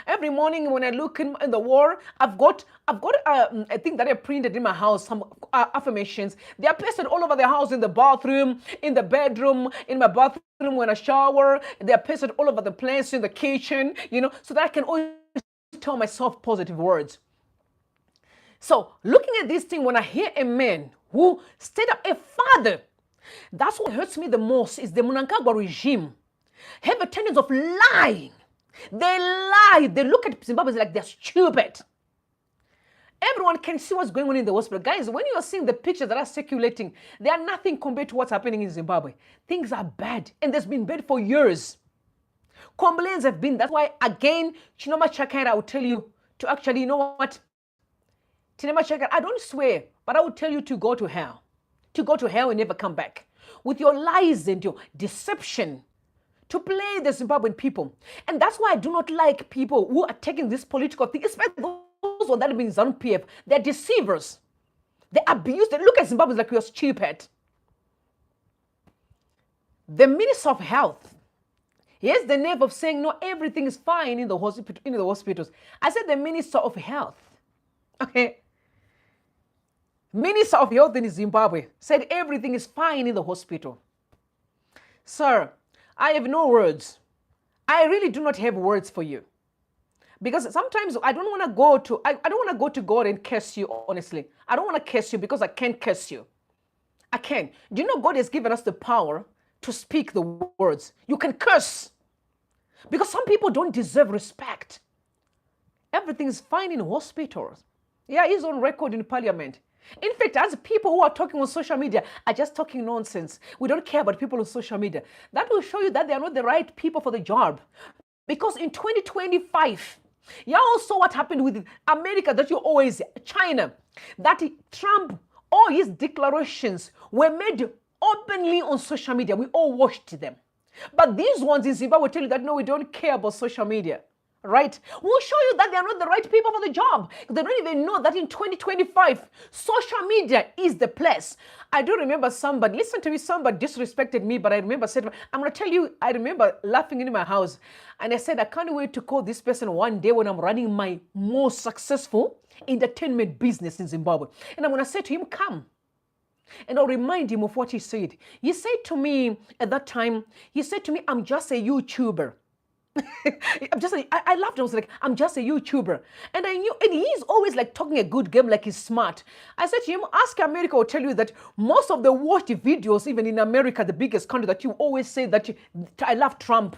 Every morning when I look in the wall, I've got a thing that I printed in my house, some affirmations. They are pasted all over the house, in the bathroom, in the bedroom, in my bathroom when I shower. They are pasted all over the place, in the kitchen, so that I can always tell myself positive words. So looking at this thing, when I hear a man who stayed up, a father, that's what hurts me the most, is the Mnangagwa regime have a tendency of lying. They lie. They look at Zimbabweans like they're stupid. Everyone can see what's going on in the hospital. Guys, when you're seeing the pictures that are circulating, they are nothing compared to what's happening in Zimbabwe. Things are bad, and there's been bad for years. Complaints have been. That's why, again, Chinoma Chakaira, I will tell you to actually, you know what? Chinoma Chakaira, I don't swear, but I will tell you to go to hell. To go to hell and never come back. With your lies and your deception, to play the Zimbabwean people. And that's why I do not like people who are taking this political thing, especially those that have been zanu-pf. They're deceivers. They abuse. They look at Zimbabweans like we are stupid. The Minister of Health, he has the nerve of saying, no, everything is fine in the hospitals. I said the Minister of Health. Okay. Minister of Health in Zimbabwe said everything is fine in the hospital. Sir, I have no words. I really do not have words for you. Because sometimes I don't want to go to, I don't want to go to God and curse you, honestly. I don't want to curse you because I can't curse you. I can't. Do you know God has given us the power to speak the words? You can curse. Because some people don't deserve respect. Everything is fine in hospitals. Yeah, he's on record in parliament. In fact, as people who are talking on social media are just talking nonsense. We don't care about people on social media. That will show you that they are not the right people for the job. Because in 2025, you all saw what happened with America, that you always, China, that Trump, all his declarations were made openly on social media. We all watched them. But these ones in Zimbabwe tell you that, no, we don't care about social media. Right? We'll show you that they are not the right people for the job. They don't even know that in 2025, social media is the place. I do remember somebody, listen to me, somebody disrespected me, but I remember said, I'm going to tell you, I remember laughing in my house. And I said, I can't wait to call this person one day when I'm running my most successful entertainment business in Zimbabwe. And I'm going to say to him, come. And I'll remind him of what he said. He said to me at that time, he said to me, I'm just a YouTuber. I laughed. I was like, I'm just a YouTuber. And I knew, and he's always like talking a good game, like he's smart. I said to him, ask America, will tell you that most of the watched videos, even in America, the biggest country, that you always say that I love Trump.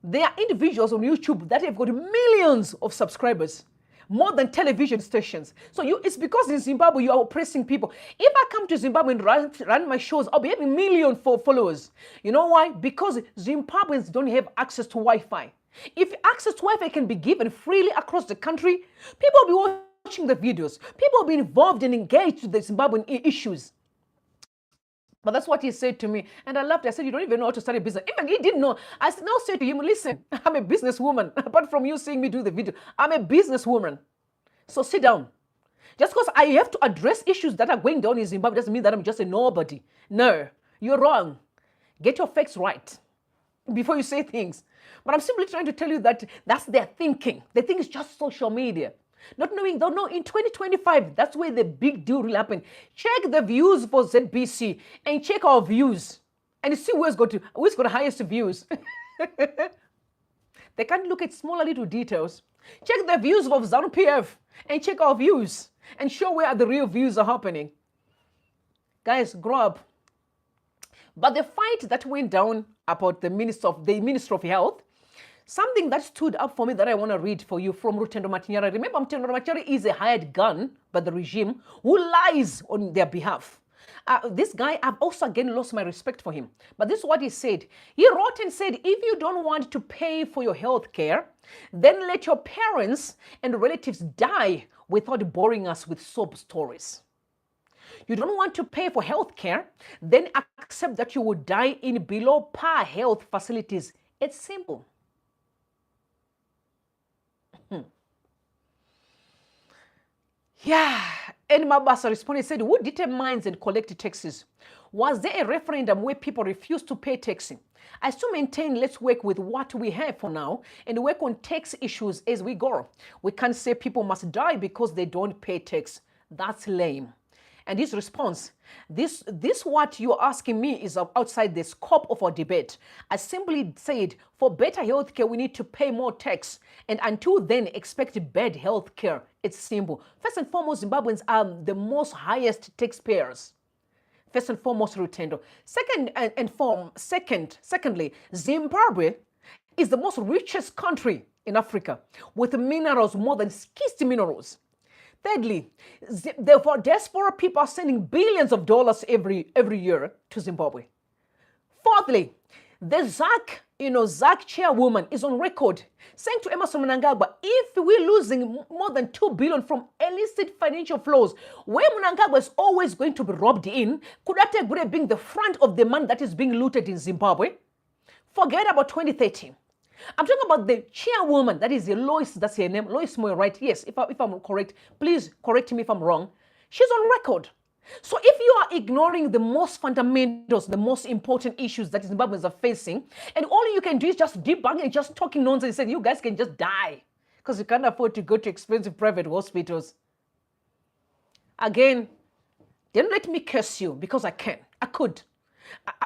There are individuals on YouTube that have got millions of subscribers, more than television stations. So it's because in Zimbabwe you are oppressing people. If I come to Zimbabwe and run my shows, I'll be having a million followers. You know why? Because Zimbabweans don't have access to Wi-Fi. If access to Wi-Fi can be given freely across the country, people will be watching the videos. People will be involved and engaged with the Zimbabwean issues. But that's what he said to me. And I laughed. I said, you don't even know how to start a business. Even he didn't know. I now said to him, listen, I'm a businesswoman. Apart from you seeing me do the video, I'm a businesswoman. So sit down. Just because I have to address issues that are going down in Zimbabwe doesn't mean that I'm just a nobody. No, you're wrong. Get your facts right before you say things. But I'm simply trying to tell you that that's their thinking. They think it's just social media. Not knowing, don't know, in 2025, that's where the big deal will happen. Check the views for ZBC and check our views. And you see who's got the highest views. They can't look at smaller little details. Check the views of zanu-pf and check our views and show where the real views are happening. Guys, grow up. But the fight that went down about the Minister of Health, something that stood up for me that I want to read for you from Rutendo Matinyara. Remember, Rutendo Matinyara is a hired gun by the regime who lies on their behalf. This guy, I've also again lost my respect for him. But this is what he said. He wrote and said, if you don't want to pay for your health care, then let your parents and relatives die without boring us with sob stories. You don't want to pay for health care, then accept that you will die in below par health facilities. It's simple. Yeah, and Mabasa responded, said, who determines and collects taxes? Was there a referendum where people refused to pay taxes? I still maintain let's work with what we have for now and work on tax issues as we go. We can't say people must die because they don't pay tax. That's lame. And his response, this what you're asking me is outside the scope of our debate. I simply said, for better healthcare, we need to pay more tax. And until then, expect bad healthcare. It's simple. First and foremost, Zimbabweans are the most highest taxpayers. First and foremost, Rutendo. Secondly, Zimbabwe is the most richest country in Africa with minerals, more than 60 minerals. Thirdly, the diaspora people are sending billions of dollars every year to Zimbabwe. Fourthly, the ZAC chairwoman is on record saying to Emerson Mnangagwa, if we're losing more than 2 billion from illicit financial flows, where Mnangagwa is always going to be robbed in, could that take being the front of the money that is being looted in Zimbabwe? Forget about 2030. I'm talking about the chairwoman, that is Lois, that's her name, Lois Moyo, right? Yes, if I'm correct, please correct me if I'm wrong. She's on record. So if you are ignoring the most fundamentals, the most important issues that Zimbabweans are facing, and all you can do is just debunk and just talking nonsense, saying you guys can just die because you can't afford to go to expensive private hospitals. Again, don't let me curse you because I can. I could.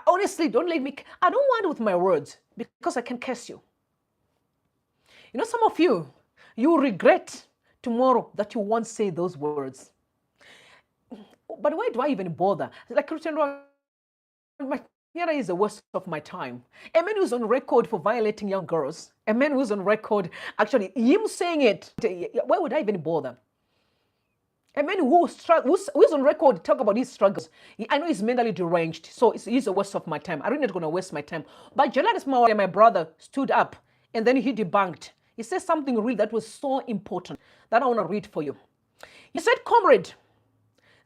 Honestly, don't let me. I don't want it with my words because I can curse you. You know, some of you, you regret tomorrow that you once say those words. But why do I even bother? Like Christian, is the worst of my time. A man who's on record for violating young girls. A man who's on record, actually, him saying it. Why would I even bother? A man who's on record talk about his struggles. I know he's mentally deranged, so he's the worst of my time. I'm really not going to waste my time. But Jelanis Mawale, my brother, stood up and then he debunked. He said something real that was so important that I want to read for you. He said, comrade,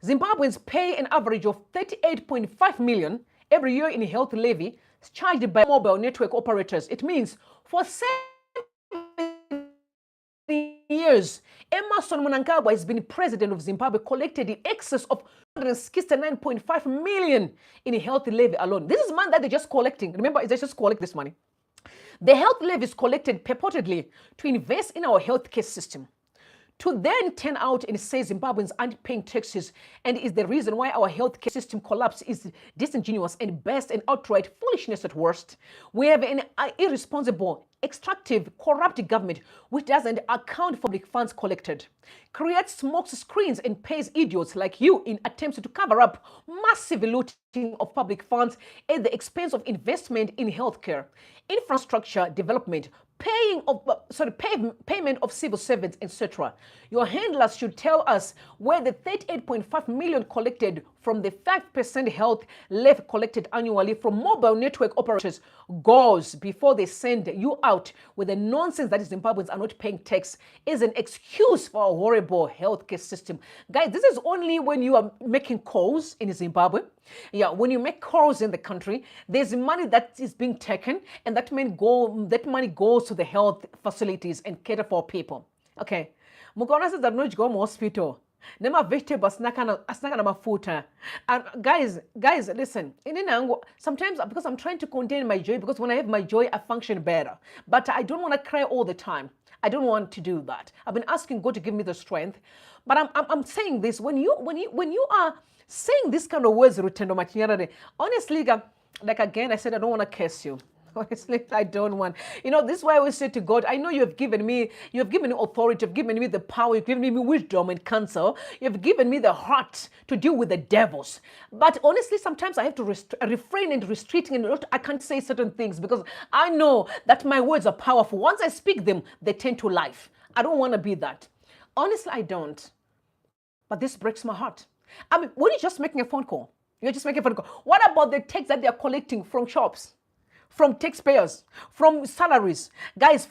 Zimbabweans pay an average of 38.5 million every year in health levy charged by mobile network operators. It means for 7 years, Emerson Mnangagwa has been president of Zimbabwe, collected in excess of 169.5 million in health levy alone. This is money that they're just collecting. Remember, they just collect this money. The health levy is collected purportedly to invest in our healthcare system, to then turn out and say Zimbabweans aren't paying taxes and is the reason why our healthcare system collapse is disingenuous and best and outright foolishness at worst. We have an irresponsible, extractive, corrupt government which doesn't account for public funds collected, creates smokescreens and pays idiots like you in attempts to cover up massive looting of public funds at the expense of investment in healthcare, infrastructure development, payment of civil servants, etc. Your handlers should tell us where the 38.5 million collected from the 5% health levy collected annually from mobile network operators goes before they send you out with the nonsense that Zimbabweans are not paying tax is an excuse for a horrible healthcare system. Guys, this is only when you are making calls in Zimbabwe. Yeah, when you make calls in the country, there's money that is being taken, and that money goes to the health facilities and cater for people. Okay. Mukaona says that no go hospital. Nema vegetables asnaka na mafuta. And guys, listen. Sometimes because I'm trying to contain my joy, because when I have my joy, I function better. But I don't want to cry all the time. I don't want to do that. I've been asking God to give me the strength. But I'm saying this when you are saying this kind of words, honestly, like again, I said I don't want to curse you. Honestly, I don't want. You know, this is why I always say to God, I know you have given me authority, you've given me the power, you've given me wisdom and counsel, you've given me the heart to deal with the devils. But honestly, sometimes I have to refrain and restricting, and I can't say certain things because I know that my words are powerful. Once I speak them, they tend to life. I don't want to be that. Honestly, I don't. But this breaks my heart. I mean, when you're just making a phone call, what about the tax that they are collecting from shops? From taxpayers, from salaries. Guys,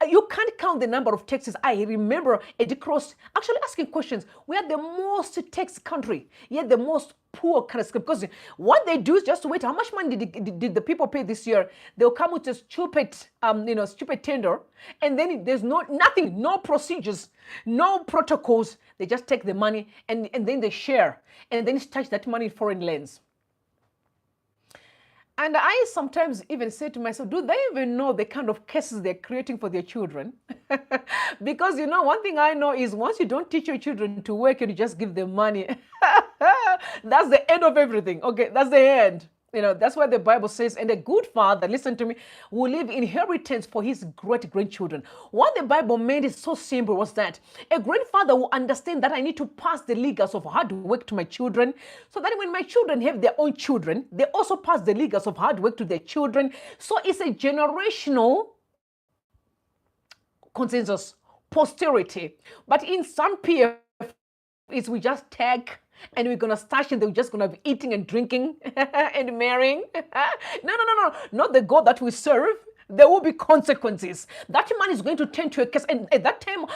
you can't count the number of taxes. I remember Eddie Cross actually asking questions. We are the most taxed country, yet the most poor country. Because what they do is just wait. How much money did the people pay this year? They'll come with a stupid, stupid tender. And then there's nothing, no procedures, no protocols. They just take the money and then they share. And then stash that money in foreign lands. And I sometimes even say to myself, do they even know the kind of cases they're creating for their children? Because, one thing I know is once you don't teach your children to work and you just give them money, that's the end of everything. Okay, that's the end. That's why the Bible says, and a good father, listen to me, will leave inheritance for his great-grandchildren. What the Bible made is so simple was that a grandfather will understand that I need to pass the legacy of hard work to my children, so that when my children have their own children, they also pass the legacy of hard work to their children. So it's a generational consensus, posterity. But in zanu-pf, we just tag, and we're going to stash and they're just going to be eating and drinking and marrying. No. Not the God that we serve. There will be consequences. That man is going to turn to a curse. And at that time,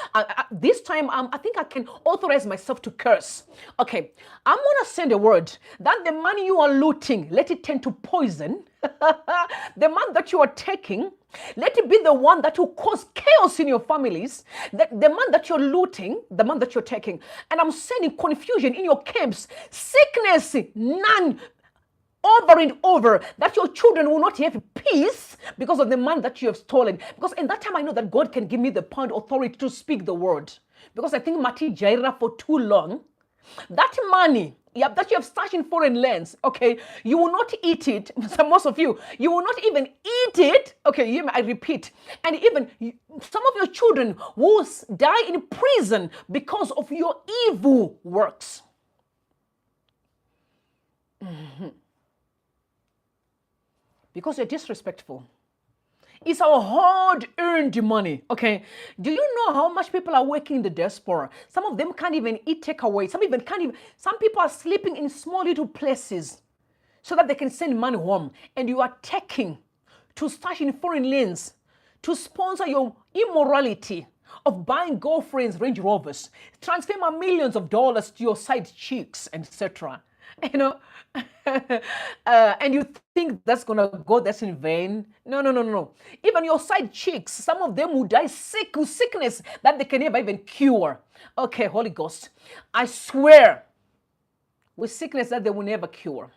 this time, I think I can authorize myself to curse. Okay, I'm going to send a word that the money you are looting, let it turn to poison. The man that you are taking, let it be the one that will cause chaos in your families. The man that you're looting, the man that you're taking. And I'm sending confusion in your camps, sickness, none, over and over, that your children will not have peace because of the man that you have stolen. Because in that time, I know that God can give me the power and authority to speak the word. Because I think Mati Jaira for too long, that money that you have stashed in foreign lands, okay, you will not eat it. So most of you will not even eat it. Okay, I repeat. And even some of your children will die in prison because of your evil works. Because you're disrespectful. It's our hard-earned money, okay? Do you know how much people are working in the diaspora? Some of them can't even eat takeaway. Some people are sleeping in small little places so that they can send money home. And you are taking to stash in foreign lands to sponsor your immorality of buying girlfriends, Range Rovers, transfer millions of dollars to your side chicks, etc. You know, and you think that's gonna go, that's in vain. No. Even your side chicks, some of them will die sick with sickness that they can never even cure. Okay, Holy Ghost, I swear, with sickness that they will never cure.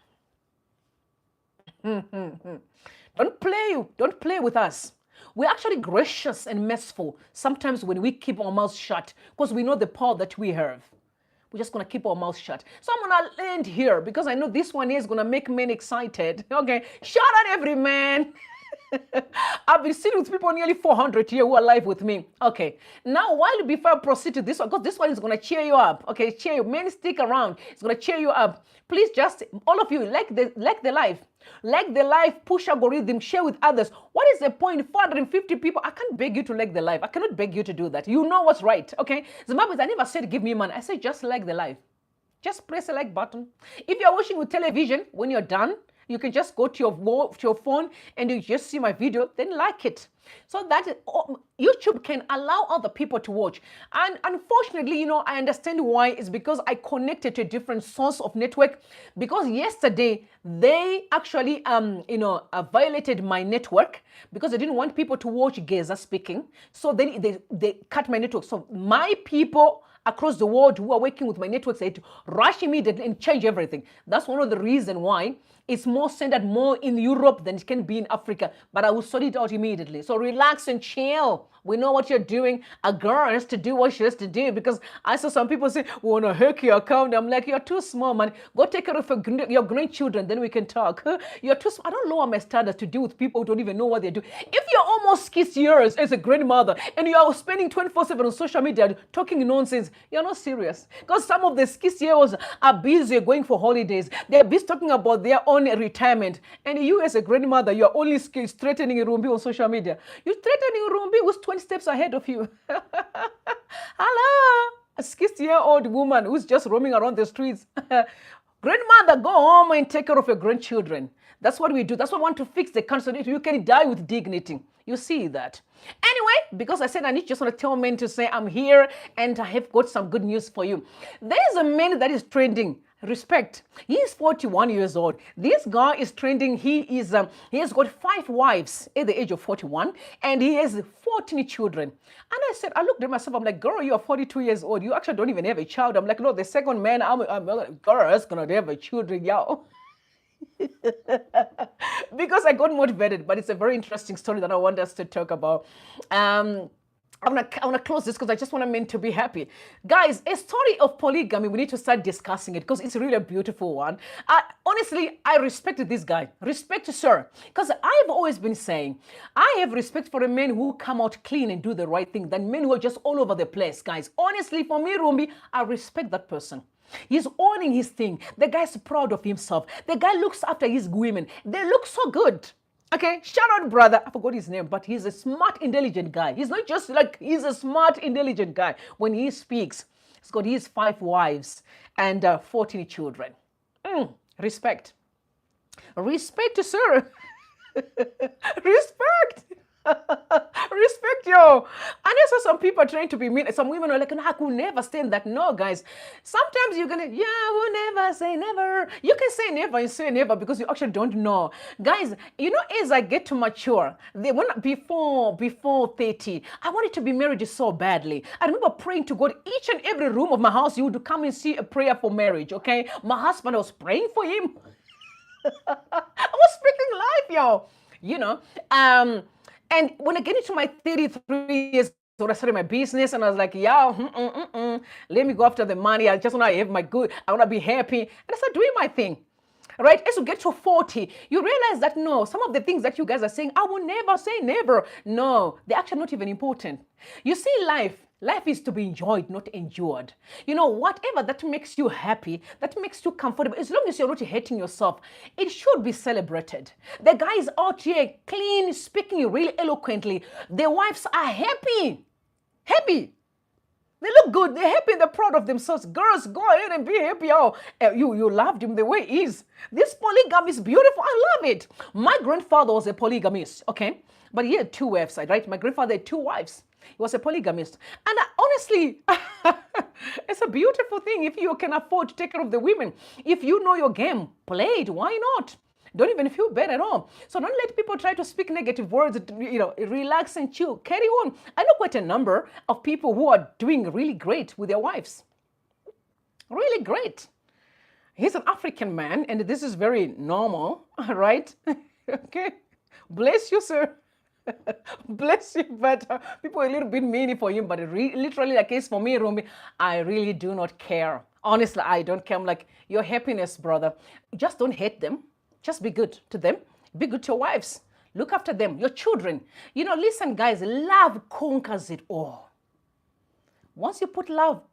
Don't play with us. We're actually gracious and merciful sometimes when we keep our mouths shut, because we know the power that we have. We're just going to keep our mouths shut. So I'm going to end here because I know this one is going to make men excited. Okay, shout out every man. I've been sitting with people nearly 400 here who are live with me. Okay, now before I proceed to this one, because this one is going to cheer you up. Okay, cheer you. Men, stick around. It's going to cheer you up. Please just, all of you, like the live. Like the live, push algorithm, share with others. What is the point? 450 people. I can't beg you to like the live. I cannot beg you to do that. You know what's right, okay? Zimbabweans, I never said give me money. I said just like the live. Just press the like button. If you're watching with television, when you're done, you can just go to your phone and you just see my video, then like it. So that YouTube can allow other people to watch. And unfortunately, I understand why. It's because I connected to a different source of network. Because yesterday, they actually, violated my network because they didn't want people to watch Geza speaking. So then they cut my network. So my people across the world who are working with my networks had to rush immediately and change everything. That's one of the reasons why it's more centered more in Europe than it can be in Africa. But I will sort it out immediately. So relax and chill. We know what you're doing. A girl has to do what she has to do, because I saw some people say, we want to hack your account. I'm like, you're too small, man. Go take care of your grandchildren, then we can talk. You're too small. I don't lower my standards to deal with people who don't even know what they do. If you're almost 6 years as a grandmother and you are spending 24/7 on social media talking nonsense, you're not serious. Because some of the 6-year-olds are busy going for holidays. They're busy talking about their own retirement. And you as a grandmother, you're only threatening Rumbi on social media. You're threatening Rumbi who's 20 steps ahead of you. Hello, a 60-year-old woman who's just roaming around the streets. Grandmother, go home and take care of your grandchildren. That's what we do. That's what I want to fix the country. You can die with dignity. You see that. Anyway, because I said I just want to tell men to say I'm here and I have got some good news for you. There's a man that is trending. Respect. He is 41 years old. This guy is trending. He has got 5 wives at the age of 41, and he has 14 children. And I said, I looked at myself, I'm like, girl, you are 42 years old. You actually don't even have a child. I'm like, no, the second man, I'm girl, is gonna have a children, yo. Because I got motivated, but it's a very interesting story that I want us to talk about. I want to close this because I just want men to be happy. Guys, a story of polygamy, we need to start discussing it because it's really a beautiful one. Honestly, I respect this guy. Respect, sir. Because I've always been saying, I have respect for the men who come out clean and do the right thing than men who are just all over the place, guys. Honestly, for me, Rumbi, I respect that person. He's owning his thing. The guy's proud of himself. The guy looks after his women. They look so good. Okay, shout out, brother. I forgot his name, but he's a smart, intelligent guy. He's not just like, he's a smart, intelligent guy. When he speaks, he's got his 5 wives and 14 children. Respect. Respect, sir. Respect. Respect, yo. And I saw some people trying to be mean. Some women are like, no, I could never stand that. No, guys. Sometimes you're gonna, we'll never say never. You can say never and say never because you actually don't know. Guys, as I get to mature, before 30, I wanted to be married so badly. I remember praying to God each and every room of my house. You would come and see a prayer for marriage, okay? My husband, I was praying for him. I was speaking life, yo. And when I get into my 33 years, So I started my business and I was like, yeah, let me go after the money. I just want to have my good, I want to be happy. And I started doing my thing. Right? As you get to 40, you realize that no, some of the things that you guys are saying, I will never say never. No, they're actually not even important. You see, life is to be enjoyed, not endured. You know, whatever that makes you happy, that makes you comfortable, as long as you're not hurting yourself, it should be celebrated. The guys out here clean, speaking really eloquently. Their wives are happy. Happy. They look good. They're happy. They're proud of themselves. Girls, go ahead and be happy. Oh, you loved him the way he is. This polygamy is beautiful. I love it. My grandfather was a polygamist, okay? But he had two wives, right? My grandfather had two wives. He was a polygamist. And honestly, it's a beautiful thing if you can afford to take care of the women. If you know your game, play it. Why not? Don't even feel bad at all. So don't let people try to speak negative words, you know, relax and chill. Carry on. I know quite a number of people who are doing really great with their wives. Really great. He's an African man, and this is very normal, right? Okay. Bless you, sir. Bless you, but people are a little bit mean for him, but literally, like it's for me, Rumi, I really do not care. Honestly, I don't care. I'm like, your happiness, brother. Just don't hate them. Just be good to them. Be good to your wives. Look after them, your children. You know, listen, guys, love conquers it all. Once you put love,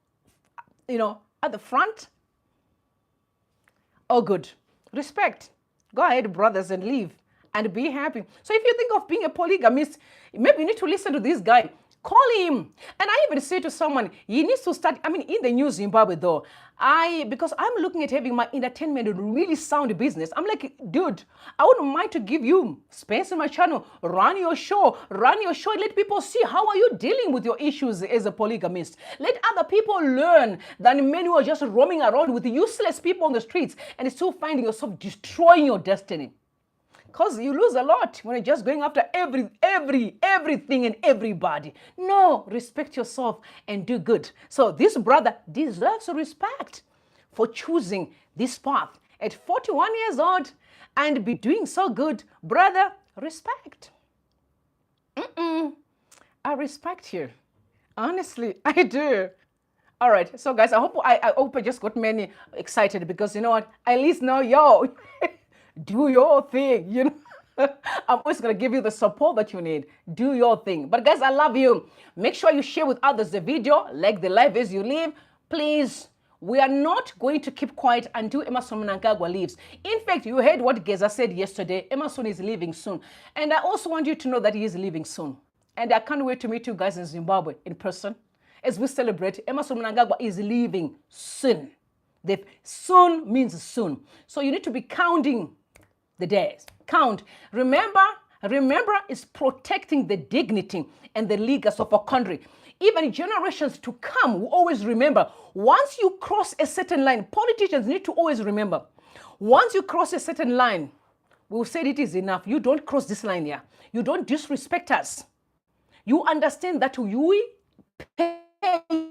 you know, at the front, oh, good. Respect. Go ahead, brothers, and live and be happy. So if you think of being a polygamist, maybe you need to listen to this guy. Call him. And I even say to someone, he needs to start, I mean, in the new Zimbabwe though, because I'm looking at having my entertainment really sound business. I'm like, dude, I wouldn't mind to give you space in my channel, run your show, let people see how are you dealing with your issues as a polygamist. Let other people learn than men who are just roaming around with useless people on the streets and still finding yourself destroying your destiny. Because you lose a lot when you're just going after everything and everybody. No, respect yourself and do good. So this brother deserves respect for choosing this path at 41 years old and be doing so good. Brother, respect. I respect you. Honestly, I do. All right, so guys, I hope I just got many excited because you know what? At least now, yo, do your thing, you know. I'm always going to give you the support that you need. Do your thing. But guys, I love you. Make sure you share with others the video, like the live as you leave. Please, we are not going to keep quiet until Emerson Mnangagwa leaves. In fact, you heard what Geza said yesterday. Emerson is leaving soon. And I also want you to know that he is leaving soon. And I can't wait to meet you guys in Zimbabwe in person as we celebrate. Emerson Mnangagwa is leaving soon. The soon means soon. So you need to be counting the days. Count. Remember is protecting the dignity and the legacy of our country. Even generations to come will always remember. Once you cross a certain line, politicians need to always remember. Once you cross a certain line, we'll say it is enough. You don't cross this line here. You don't disrespect us. You understand that we pay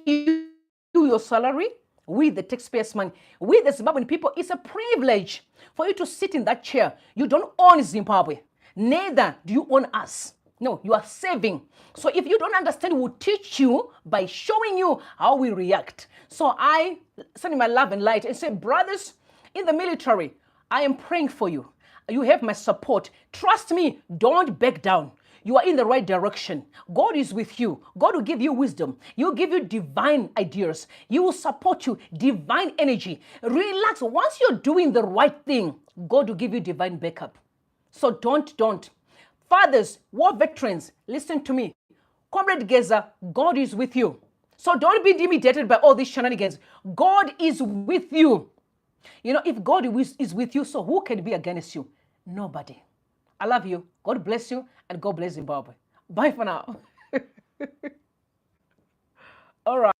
you your salary with the taxpayers' money. With the Zimbabwean people, it's a privilege for you to sit in that chair. You don't own Zimbabwe. Neither do you own us. No, you are saving. So if you don't understand, we'll teach you by showing you how we react. So I send my love and light and say, brothers in the military, I am praying for you. You have my support. Trust me, don't back down. You are in the right direction. God is with you. God will give you wisdom. He will give you divine ideas. He will support you, divine energy. Relax. Once you're doing the right thing, God will give you divine backup. So don't. Fathers, war veterans, listen to me. Comrade Geza, God is with you. So don't be intimidated by all these shenanigans. God is with you. You know, if God is with you, so who can be against you? Nobody. I love you. God bless you, and God bless Zimbabwe. Bye for now. All right.